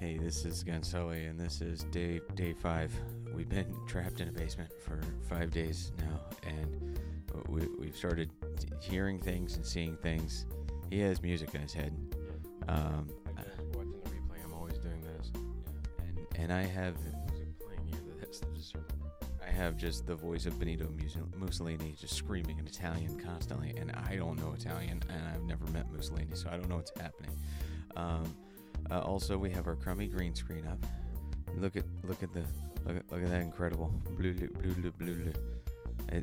Hey, this is Gun Sully, and this is day 5. We've been trapped in a basement for 5 days now, and we've started hearing things and seeing things. He has music in his head. Watching the replay, I'm always doing this. And I have Music playing here. That's the disturbing. I have just the voice of Benito Mussolini just screaming in Italian constantly, and I don't know Italian, and I've never met Mussolini, so I don't know what's happening. Also, we have our crummy green screen up. Look at that incredible blue.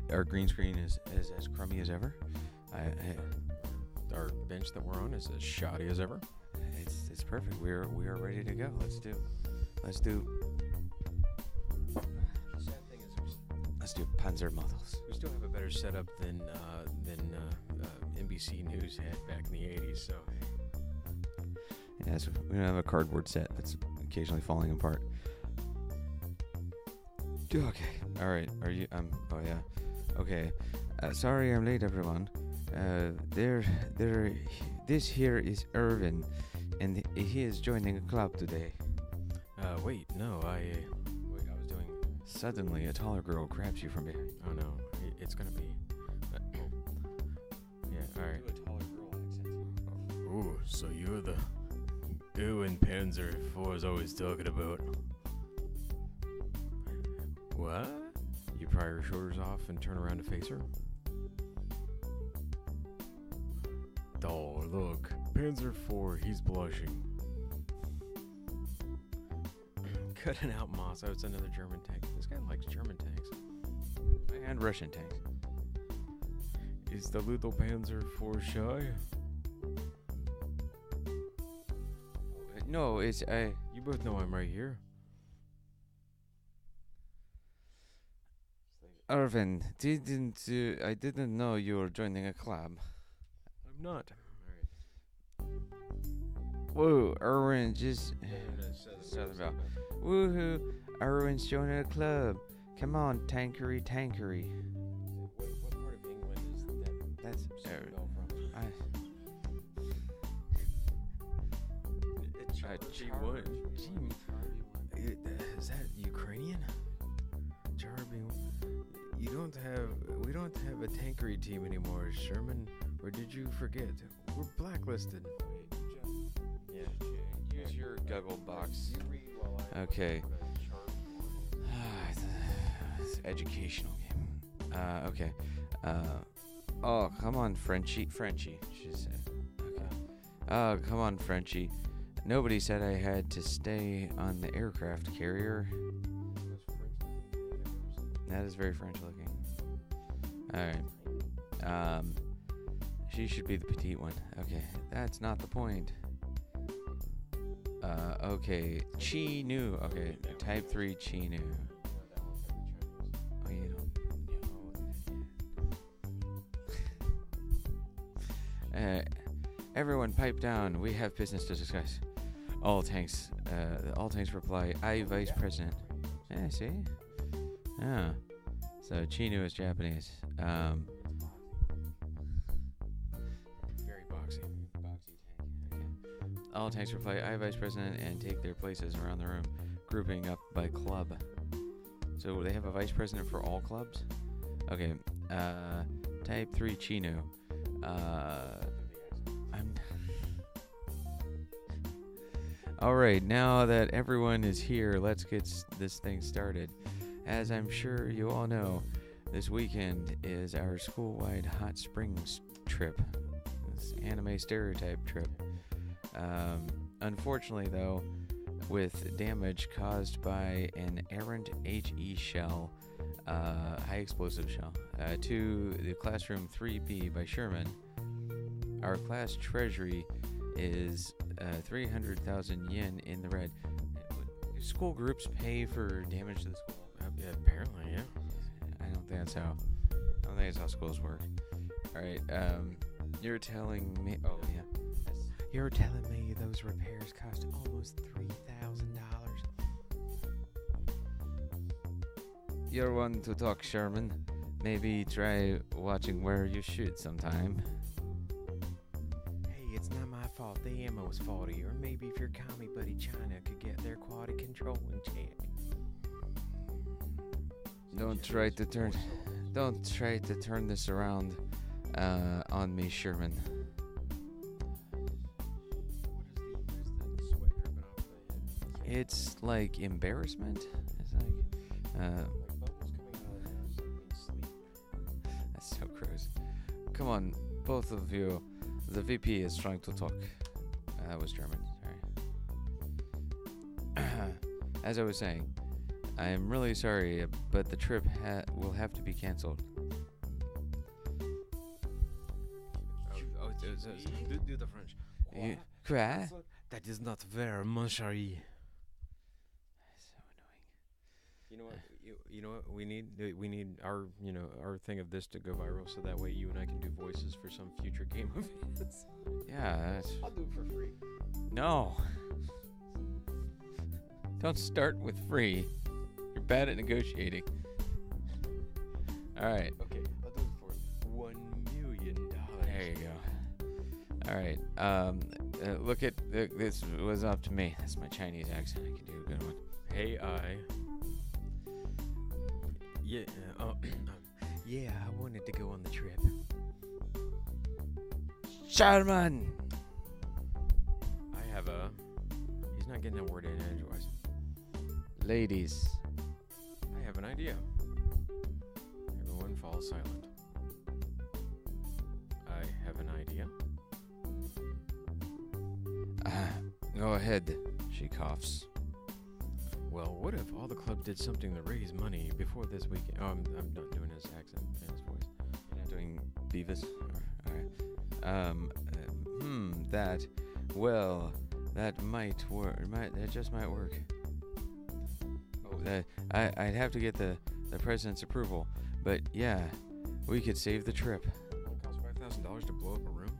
Our green screen is as crummy as ever. Our bench that we're on is as shoddy as ever. It's perfect. We are ready to go. Let's do. Let's do Panzermadels. We still have a better setup than NBC News had back in the 80s. So Yes, we don't have a cardboard set that's occasionally falling apart. Okay. All right. Are you? Oh yeah. Okay. Sorry, I'm late, everyone. This here is Irvin, and he is joining a club today. wait, no, I was doing. Suddenly, a taller girl grabs you from behind. Oh no, it's gonna be. Yeah. All right. Do a taller girl accent. Ooh, so you're the goo and Panzer IV is always talking about. What? You pry your shoulders off and turn around to face her? Oh, look. Panzer IV, he's blushing. Cutting out Moss. Oh, it's another German tank. This guy likes German tanks. And Russian tanks. Is the little Panzer IV shy? No, it's You both know I'm right here. Irvin. I didn't know you were joining a club. I'm not. Whoa, Irwin just Southern Belle. Woohoo! Irwin's joining a club. Come on, tankery. What part of England is that? That's Bell from? G1. Is that Ukrainian? We don't have a tankery team anymore, Sherman. Or did you forget? We're blacklisted. Yeah. Use your Google box. Okay. It's an educational game. Okay. Oh, come on, Frenchie. She said. Okay. Oh, come on, Frenchie. Nobody said I had to stay on the aircraft carrier. That is very French looking. Alright. She should be the petite one. Okay, that's not the point. Okay. Chi Nu. Okay, type 3 Chi Nu. Oh, you don't. Everyone pipe down. We have business to discuss. All tanks reply, I, Vice President. Yeah, see? Yeah. So Chinu is Japanese. Very boxy. Boxy tank. Okay. All tanks reply, I, Vice President, and take their places around the room, grouping up by club. So they have a Vice President for all clubs? Okay. Type 3 Chinu. Alright, now that everyone is here, let's get this thing started. As I'm sure you all know, this weekend is our school-wide hot springs trip. This anime stereotype trip. Unfortunately, though, with damage caused by an errant HE shell, high explosive shell, to the classroom 3B by Sherman, our class treasury is 300,000 yen in the red. Do school groups pay for damage to the school? Apparently, yeah. I don't think that's how schools work. Alright, you're telling me... Oh, yeah. You're telling me those repairs cost almost $3,000. You're one to talk, Sherman. Maybe try watching where you shoot sometime. Hey, it's not my fault. The ammo was faulty, or maybe if your commie buddy China could get their quality control in check. Don't try to turn this around on me, Sherman. It's like embarrassment. It's like that's so gross. Come on, both of you. The VP is trying to talk. That was German. Sorry. As I was saying, I am really sorry, but the trip will have to be canceled. Do the French. Quoi? That is not fair, mon chéri. So annoying. You know what? You know what? We need our our thing of this to go viral, so that way you and I can do voices for some future game events. Yeah. I'll do it for free. No. Don't start with free. You're bad at negotiating. All right. Okay, I'll do it for $1 million. There you go. All right. Look at this was up to me. That's my Chinese accent. I can do a good one. Hey, yeah, yeah, I wanted to go on the trip. Sherman. I have he's not getting a word in edgewise. Ladies. I have an idea. Everyone fall silent. I have an idea. Go ahead. She coughs. Well, what if all the club did something to raise money before this weekend? Oh, I'm not doing his accent and his voice. You're not doing Beavis? All right. That might work. That just might work. Oh, I'd have to get the president's approval, but yeah, we could save the trip. It costs $5,000 to blow up a room.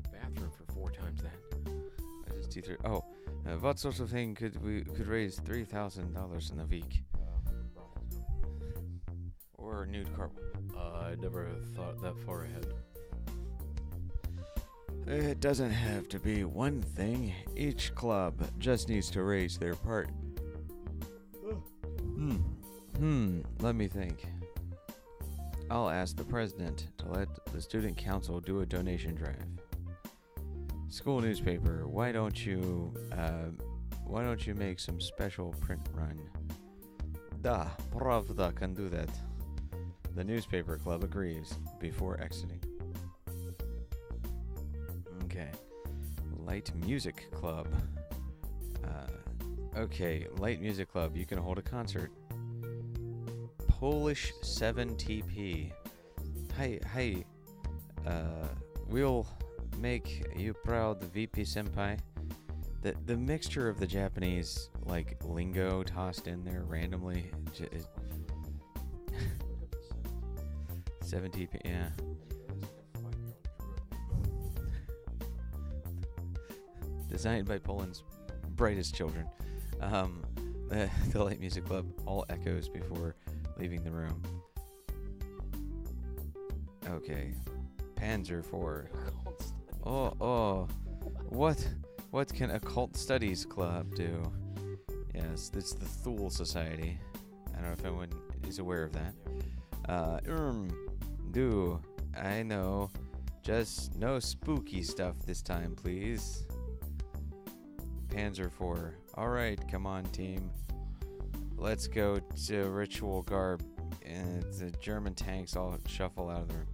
A bathroom for 4 times that. Oh, what sort of thing could raise $3,000 in a week? Or nude car? I never thought that far ahead. It doesn't have to be one thing. Each club just needs to raise their part. Let me think. I'll ask the president to let the student council do a donation drive. School newspaper, why don't you make some special print run? Da, Pravda can do that. The newspaper club agrees before exiting. Okay. Light music club. Okay, light music club, you can hold a concert. Polish 7TP. Hi. We'll make you proud, the VP senpai. The mixture of the Japanese like lingo tossed in there randomly. 7TP, yeah. Designed by Poland's brightest children. The light music club all echoes before leaving the room. Okay. Panzer 4. Oh. What can occult studies club do? Yes, it's the Thule Society. I don't know if anyone is aware of that. I know. Just no spooky stuff this time, please. Panzer 4. Alright, come on, team. Let's go to ritual garb. And the German tanks all shuffle out of the room.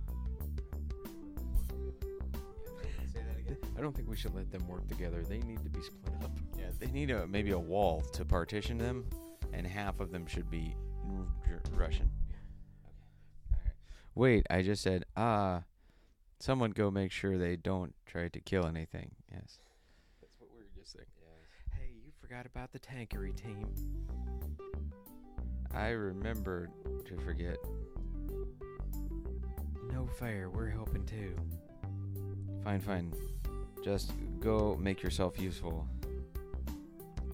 Say that again? I don't think we should let them work together. They need to be split up. Yeah, they need maybe a wall to partition them, and half of them should be Russian. Okay. Right. Wait, I just said, someone go make sure they don't try to kill anything. Yes. That's what we were just saying. Yes. Hey, you forgot about the tankery team. I remembered to forget. No fair, we're helping too. Fine. Just go make yourself useful.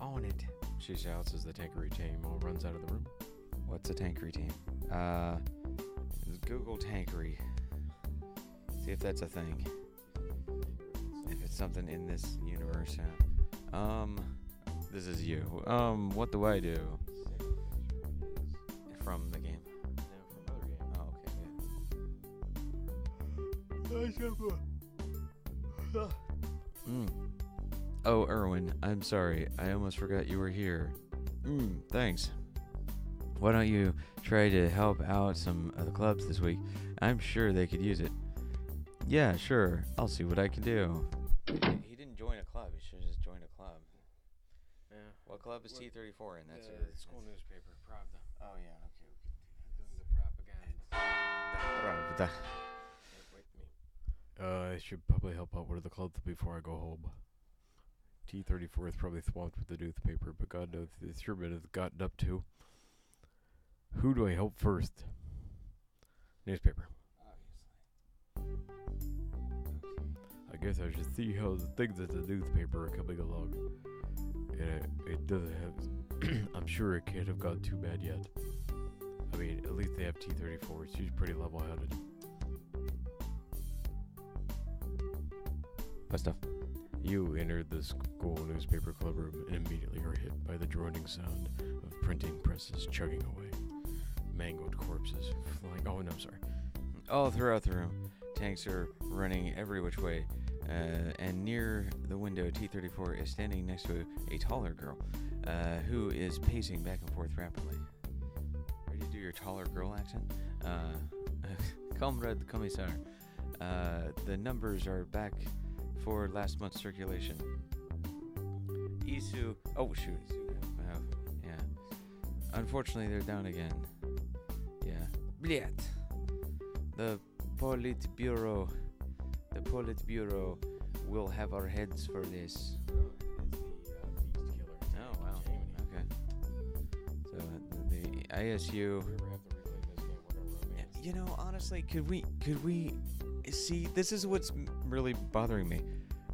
On it, she shouts as the tankery team all runs out of the room. What's a tankery team? Google tankery. See if that's a thing. something in this universe. This is you. What do I do? From the game. No, from other game. Oh, okay, good. Oh, Erwin, I'm sorry. I almost forgot you were here. Thanks. Why don't you try to help out some of the clubs this week? I'm sure they could use it. Yeah, sure. I'll see what I can do. He didn't join a club. He should have just joined a club. Yeah. What club is T34 in? That's the school newspaper, Pravda. Oh, yeah, okay. Doing the propaganda. Wait me. I should probably help out one of the clubs before I go home. T34 is probably swamped with the newspaper, but God knows the Sherman has gotten up to. Who do I help first? Newspaper. I guess I should see how the things at the newspaper are coming along. And it doesn't have... I'm sure it can't have gone too bad yet. I mean, at least they have T34. She's pretty level-headed. What stuff? You entered the school newspaper club room and immediately are hit by the droning sound of printing presses chugging away. Mangled corpses flying... Oh, no, sorry. All throughout the room, tanks are running every which way. And near the window, T-34 is standing next to a taller girl who is pacing back and forth rapidly. Ready to do your taller girl accent? Comrade Commissar, the numbers are back for last month's circulation. Isu... Oh, shoot. Yeah. Unfortunately, they're down again. Yeah. Bliat. The Politburo will have our heads for this. Oh, wow. Okay. So the ISU. You know, honestly, could we see? This is what's really bothering me.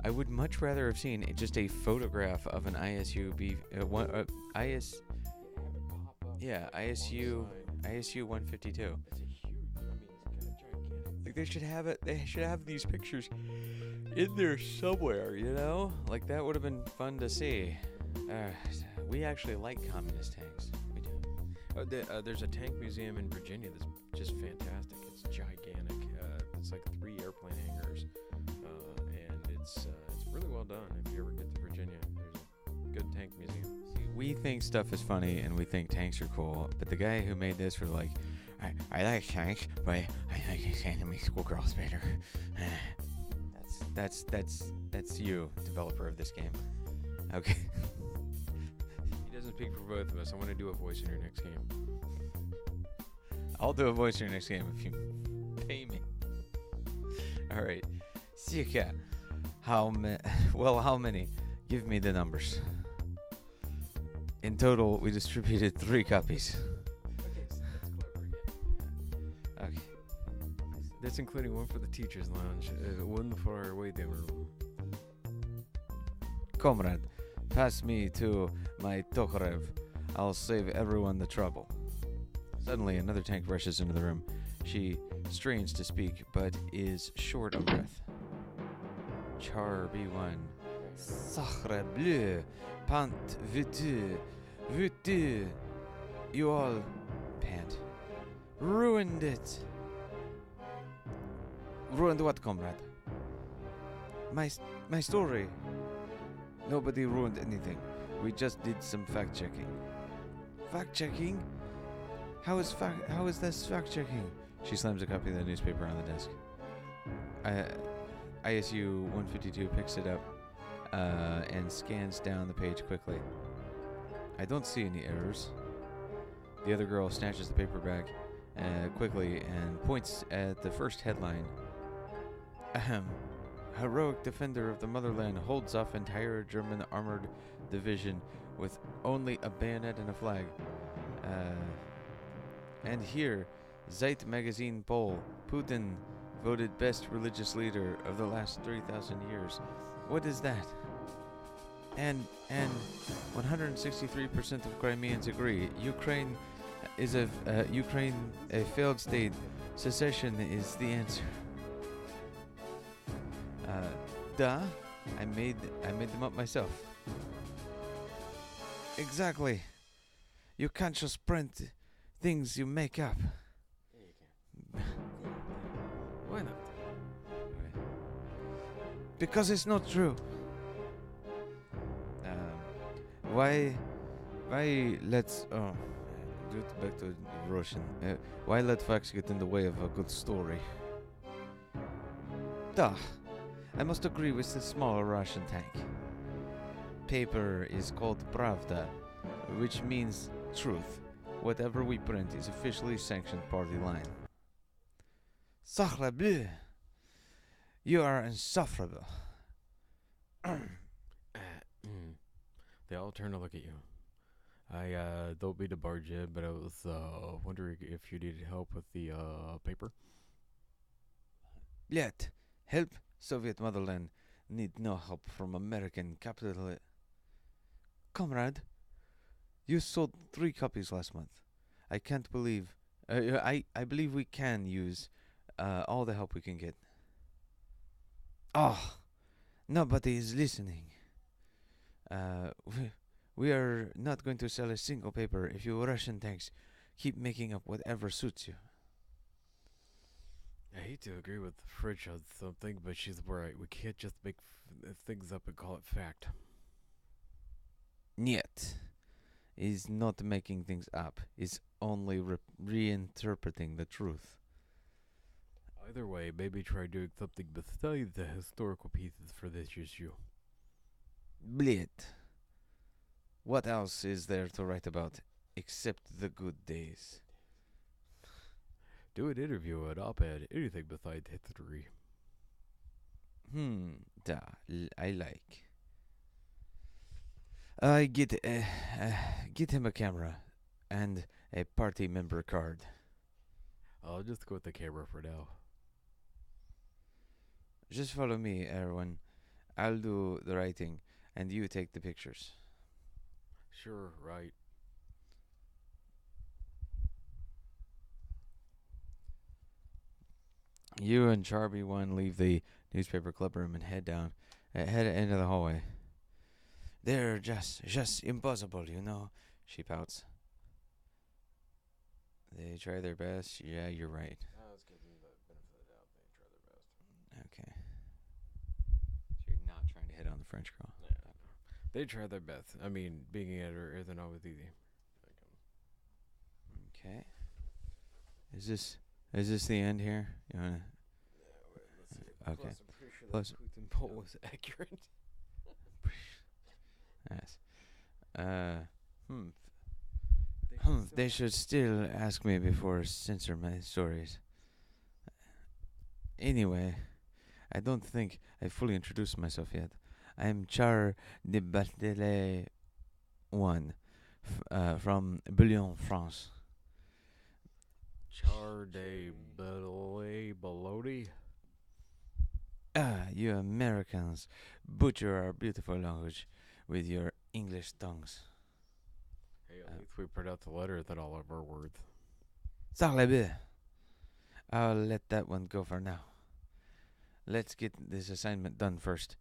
I would much rather have seen just a photograph of an ISU ISU 152. Like they should have it. They should have these pictures in there somewhere. You know, like that would have been fun to see. We actually like communist tanks. We do. There's a tank museum in Virginia that's just fantastic. It's gigantic. It's like 3 airplane hangars, and it's really well done. If you ever get to Virginia, there's a good tank museum. See, we think stuff is funny and we think tanks are cool, but the guy who made this was like, I like tanks, but I like anime schoolgirls better. That's you, developer of this game. Okay. He doesn't speak for both of us. I want to do a voice in your next game. I'll do a voice in your next game if you pay me. All right. Sika, how many? Give me the numbers. In total, we distributed 3 copies. Okay. That's including one for the teacher's lounge, one for our waiting room. Comrade, pass me to my Tokarev. I'll save everyone the trouble. Suddenly, another tank rushes into the room. She strains to speak, but is short of breath. Char B1. Sacre bleu, pant vutu. You all pant. Ruined it. Ruined what, comrade? My story. Nobody ruined anything. We just did some fact checking. Fact checking? How is this fact checking? She slams a copy of the newspaper on the desk. ISU 152 picks it up and scans down the page quickly. I don't see any errors. The other girl snatches the paper back quickly and points at the first headline. Ahem. Heroic defender of the motherland holds off entire German armored division with only a bayonet and a flag. And here, Zeit magazine poll, Putin voted best religious leader of the last 3,000 years. What is that? And 163% of Crimeans agree. Ukraine is a failed state. Secession is the answer. I made them up myself. Exactly. You can't just print things you make up. Yeah, you can. Why not? Because it's not true. Why let's do it back to Russian. Why let facts get in the way of a good story? Duh. I must agree with the small Russian tank. Paper is called Pravda, which means truth. Whatever we print is officially sanctioned party line. Sacre bleu! You are insufferable. They all turn to look at you. I don't mean to barge in, but I was wondering if you needed help with the paper. Yet, help Soviet motherland need no help from American capital. Comrade, you sold 3 copies last month. I can't believe. I believe we can use all the help we can get. Oh, nobody is listening. We are not going to sell a single paper if you Russian tanks keep making up whatever suits you. I hate to agree with the French on something, but she's right. We can't just make things up and call it fact. Niet is not making things up. Is only reinterpreting the truth. Either way, maybe try doing something besides the historical pieces for this issue. Blit. What else is there to write about except the good days? Do an interview, an op-ed, anything besides history. I like. Get him a camera and a party member card. I'll just go with the camera for now. Just follow me, Erwin. I'll do the writing and you take the pictures. Sure, right. You and Charby One leave the newspaper clubroom and head into the hallway. They're just impossible, you know, she pouts. They try their best. Yeah, you're right. I was giving the benefit of the doubt. They try their best. Okay. So you're not trying to hit on the French girl. Yeah. They try their best. I mean, being an editor isn't always easy. Okay. Is this the end here? You wanna? Yeah, wait, let's see. Okay. Plus, I'm pretty sure Plus- that Putin poll was accurate. Yes. They should still ask me before censor my stories. Anyway, I don't think I fully introduced myself yet. I'm Char de Barthelay One, from Bouillon, France. Char de Baloti. You Americans butcher our beautiful language with your English tongues. Hey, at least we pronounce the letter than all of our words. Sarlebe. I'll let that one go for now. Let's get this assignment done first,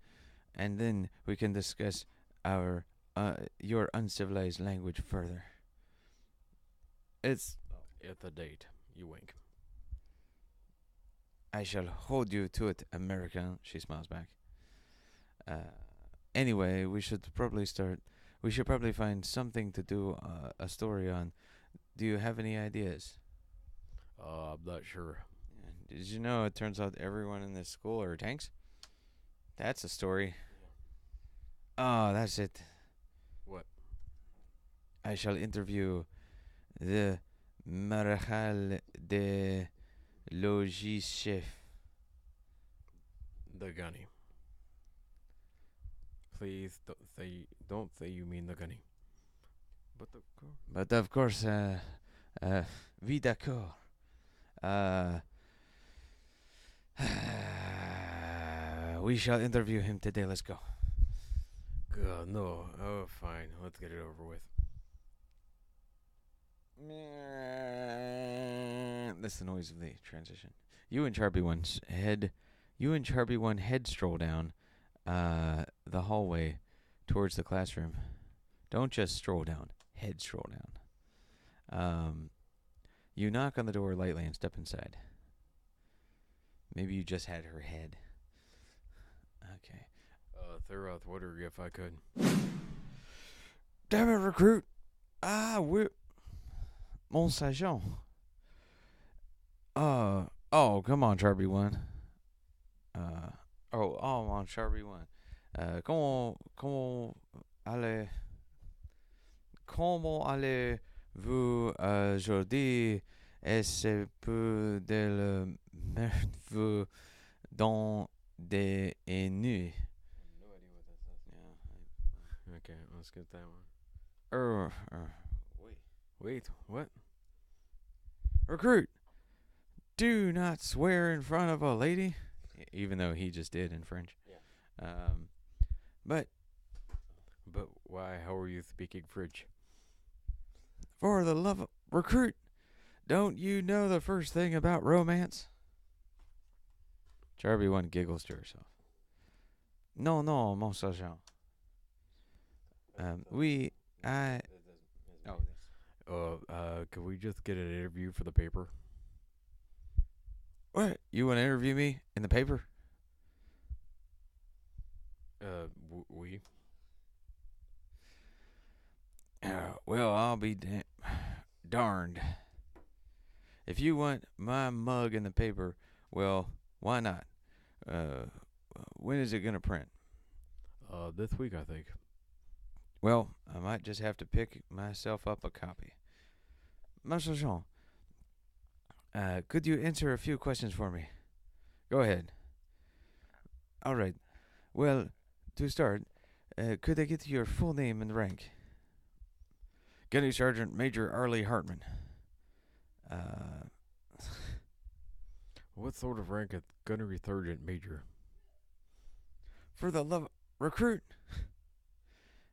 and then we can discuss your uncivilized language further. It's At the date, you wink. I shall hold you to it, American. She smiles back. Anyway, we should probably start. We should probably find something to do a story on. Do you have any ideas? I'm not sure. Did you know it turns out everyone in this school are tanks? That's a story. Oh, that's it. What? I shall interview the Marechal de Logis Chef. The gunny. Please don't say you mean the gunny. But of course, oui d'accord. We shall interview him today. Let's go. God, no. Oh, fine. Let's get it over with. That's the noise of the transition. You and Charby One head stroll down the hallway towards the classroom. Don't just stroll down. Head stroll down. You knock on the door lightly and step inside. Maybe you just had her head. Okay. They're wondering if I could. Damn it, recruit! We're Mon Sergeant. Oh, come on, Charby One. On Charby One. Comment allez-vous aujourd'hui? Est-ce peu de le vous dans des nuits? No idea what that says. Yeah. Okay, let's get that one. Wait, what? Recruit, do not swear in front of a lady. Even though he just did in French. Yeah. But Why? How are you speaking French? for the love of recruit, don't you know the first thing about romance? Charby One giggles to herself. No, mon sergeant. Can we just get an interview for the paper? What? You want to interview me in the paper? We? Well, I'll be darned. If you want my mug in the paper, well, why not? When is it going to print? This week, I think. Well, I might just have to pick myself up a copy. Monsieur Jean, could you answer a few questions for me? Go ahead. All right. Well, to start, could I get your full name and rank? Gunny Sergeant Major Arlie Hartman. What sort of rank is Gunnery Sergeant Major? For the love... Recruit!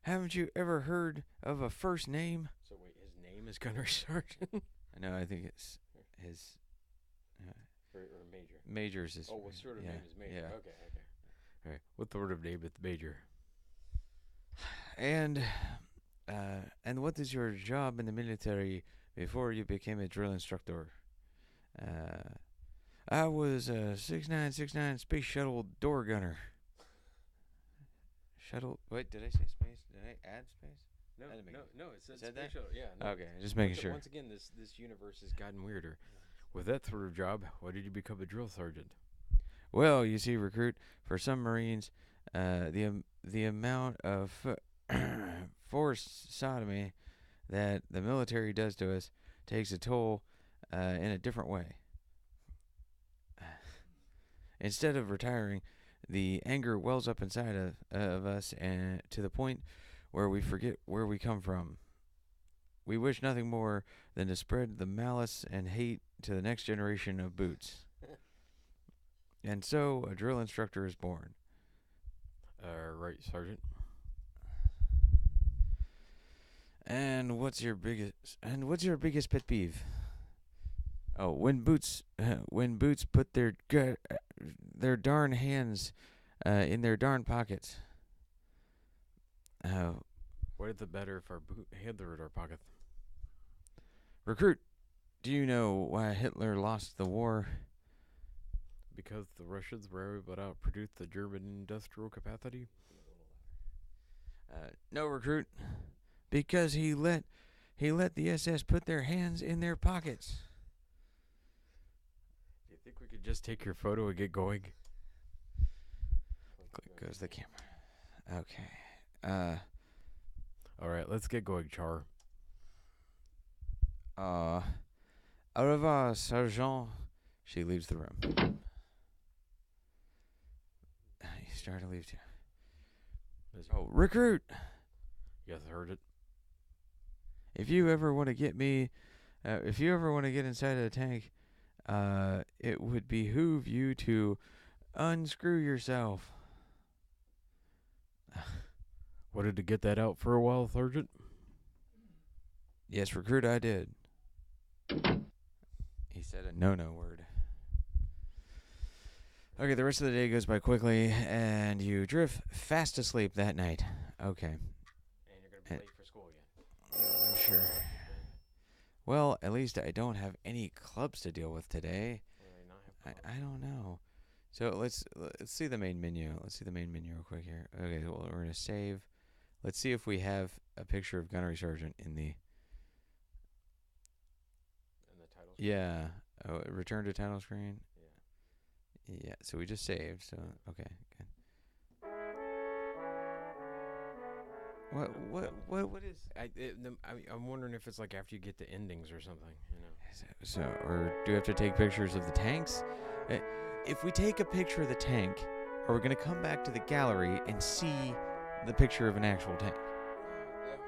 Haven't you ever heard of a first name? So wait, his name is Gunnery Sergeant? No, I think it's his... or Major? Major's is... Oh, what sort of name is Major? Yeah. Okay. Alright, what sort of name is Major? And what is your job in the military before you became a drill instructor? I was a 6969 space shuttle door gunner. Shuttle? Wait, did I say space? Did I add space? No, it said Said space that? shuttle. Yeah. No. Okay, just making sure. Once again, this universe has gotten weirder. With that sort of job, why did you become a drill sergeant? Well, you see, recruit, for some Marines, the amount of forced sodomy that the military does to us takes a toll in a different way. Instead of retiring, the anger wells up inside of us, and to the point where we forget where we come from. We wish nothing more than to spread the malice and hate to the next generation of boots. And so a drill instructor is born. Right, Sergeant. And what's your biggest pet peeve? Oh, when boots put their darn hands in their darn pockets. What is it better if our hands are in our pocket? Recruit, do you know why Hitler lost the war? Because the Russians were able to outproduce the German industrial capacity? No, recruit. Because he let the SS put their hands in their pockets. Do you think we could just take your photo and get going? Click goes the camera. Okay. Alright, let's get going, Char. Au revoir, Sergeant. She leaves the room. He's starting to leave too. Oh, recruit! You guys heard it? If you ever want to get inside of the tank, it would behoove you to unscrew yourself. Wanted to get that out for a while, Sergeant? Yes, recruit, I did. He said a no-no word. Okay, the rest of the day goes by quickly, and you drift fast asleep that night. Okay. And you're gonna be late for school again. I'm sure. Well, at least I don't have any clubs to deal with today. I don't know. So let's see the main menu. Let's see the main menu real quick here. Okay, well, we're gonna save. Let's see if we have a picture of Gunnery Sergeant in the. In the title. Yeah. Oh, return to title screen. Yeah. Yeah. So we just saved. So okay. Good. What is? I'm wondering if it's like after you get the endings or something. You know. So, or do we have to take pictures of the tanks? If we take a picture of the tank, are we going to come back to the gallery and see the picture of an actual tank?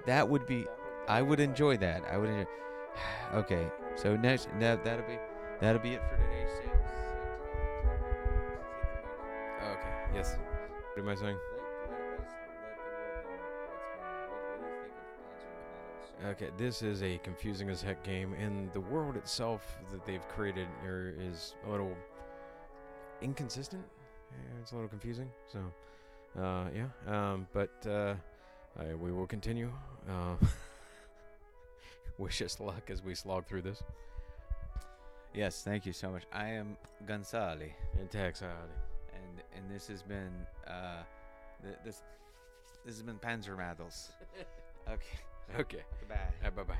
That would be. I would enjoy that. I would enjoy. Okay, so next, that'll be it for today's save. Okay. Yes. What am I saying? Okay, this is a confusing as heck game, and the world itself that they've created here is a little inconsistent. Yeah, it's a little confusing. So, we will continue. Wish us luck as we slog through this. Yes, thank you so much. I am Gun Sully, And tax and this has been this has been Panzermadels. Okay. Okay. Goodbye. Bye bye.